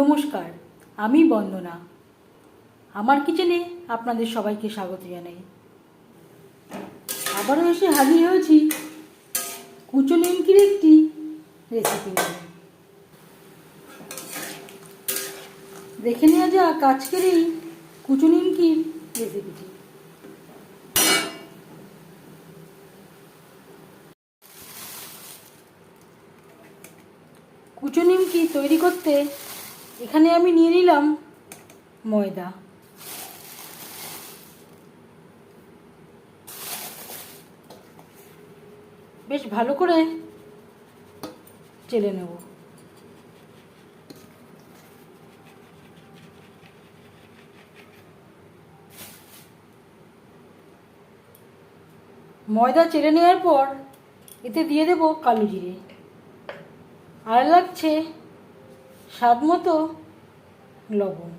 নমস্কার, আমি বন্দনা। আমার কিচেনে আপনাদের সবাইকে স্বাগত জানাই। আবারও এসে হাজির হয়েছি কুচো নিমকির একটি রেসিপি নিয়ে। দেখে নেওয়া যাক আজকের এই কুচো নিমকির রেসিপিটি। কুচো নিমকি তৈরি করতে এখানে আমি নিয়ে নিলাম ময়দা। বেশ ভালো করে চেলে নেব। ময়দা চেলে নেওয়ার পর এতে দিয়ে দেব কালো জিরে, আর লাগছে স্বাদ মতো লবণ।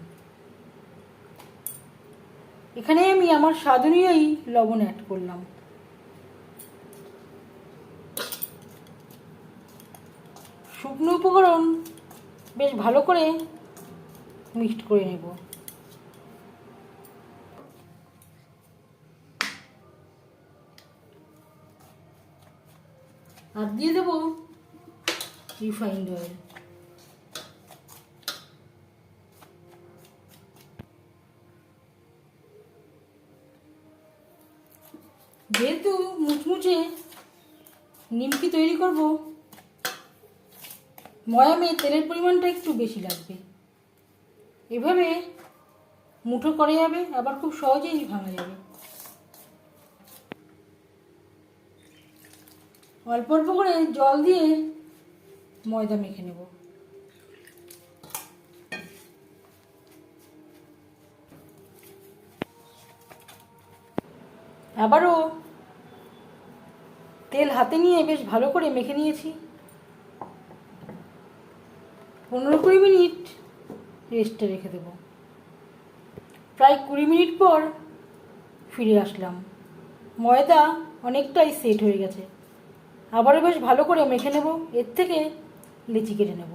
এখানে আমি আমার স্বাদ অনুযায়ী লবণ অ্যাড করলাম। শুকনো উপকরণ বেশ ভালো করে মিক্সড করে নেব। আর দিয়ে দেব রিফাইন্ড অয়েল। যেহেতু মুচমুচে নিমকি তৈরি করব, ময়ামে তেলের পরিমাণটা একটু বেশি লাগবে। এভাবে মুঠো করা যাবে, আবার খুব সহজেই ভাঙা যাবে। অল্প অল্প করে জল দিয়ে ময়দা মেখে নেব। আবারও তেল হাতে নিয়ে বেশ ভালো করে মেখে নিয়েছি। 15-20 মিনিট রেস্টে রেখে দেব। প্রায় 20 মিনিট পর ফিরে আসলাম। ময়দা অনেকটাই সেট হয়ে গেছে। আবারও বেশ ভালো করে মেখে নেব। এর থেকে লেচি কেটে নেব।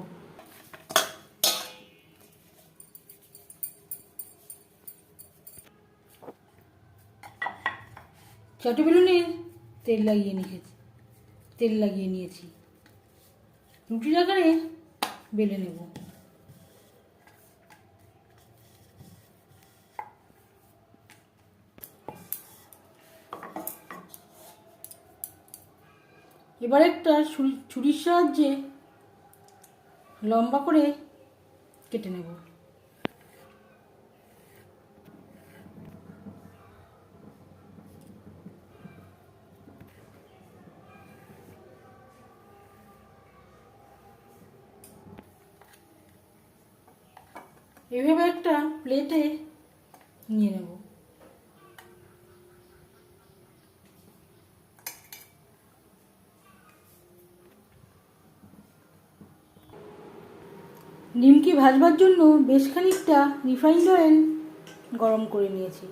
চাটু বেলুনে তেল লাগিয়ে নিয়েছি। রুটির আকারে বেলে নেব। এবার একটা ছুরির সাহায্যে লম্বা করে কেটে নেব। এভাবে একটা প্লেটে নিয়ে নেব। নিমকি ভাজবার জন্য বেশ খানিকটা রিফাইন্ড অয়েল গরম করে নিয়েছি।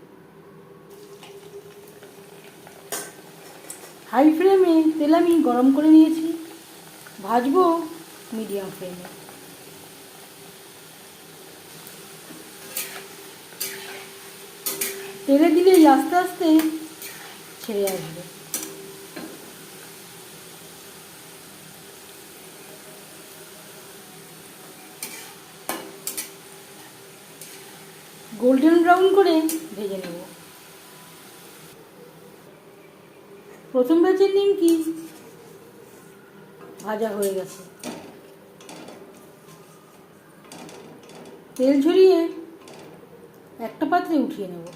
হাই ফ্লেমে তেল আমি গরম করে নিয়েছি। ভাজবো মিডিয়াম ফ্লেমে। তেলে দিলেই আস্তে আস্তে ছেড়ে আসবে। গোল্ডেন ব্রাউন করে ভেজে নেব। প্রথম ব্যাচের নিমকি ভাজা হয়ে গেছে। তেল ঝরিয়ে একটা পাত্রে উঠিয়ে নেব।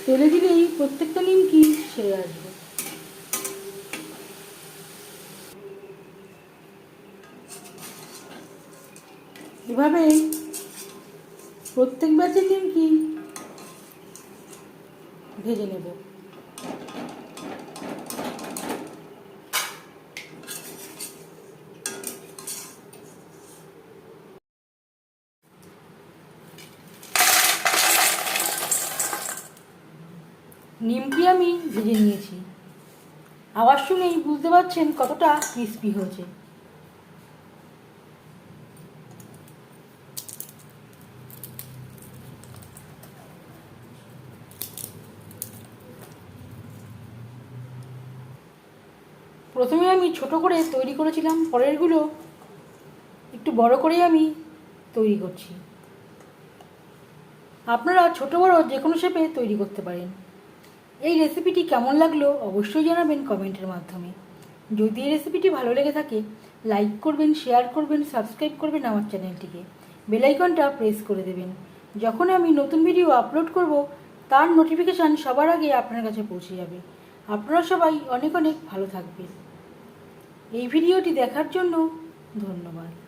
তেলে দিলেই প্রত্যেকটা নিমকি ছেড়ে আসবে। এভাবে প্রত্যেক ব্যাচের নিমকি ভেজে নেব। নিমকি আমি ভেজে নিয়েছি। আওয়াজ শুনেই বুঝতে পারছেন কতটা ক্রিস্পি হয়েছে। প্রথমে আমি ছোট করে তৈরি করেছিলাম, পরেরগুলো একটু বড় করেই আমি তৈরি করছি। আপনারা ছোট বড় যে কোনো শেপে তৈরি করতে পারেন। এই রেসিপিটি কেমন লাগলো অবশ্যই জানাবেন কমেন্টের মাধ্যমে। যদি এই রেসিপিটি ভালো লেগে থাকে লাইক করবেন, শেয়ার করবেন, সাবস্ক্রাইব করবেন আমার চ্যানেলটিকে, বেল আইকনটা প্রেস করে দেবেন। যখন আমি নতুন ভিডিও আপলোড করব তার নোটিফিকেশান সবার আগে আপনার কাছে পৌঁছে যাবে। আপনারা সবাই অনেক অনেক ভালো থাকবেন। এই ভিডিওটি দেখার জন্য ধন্যবাদ।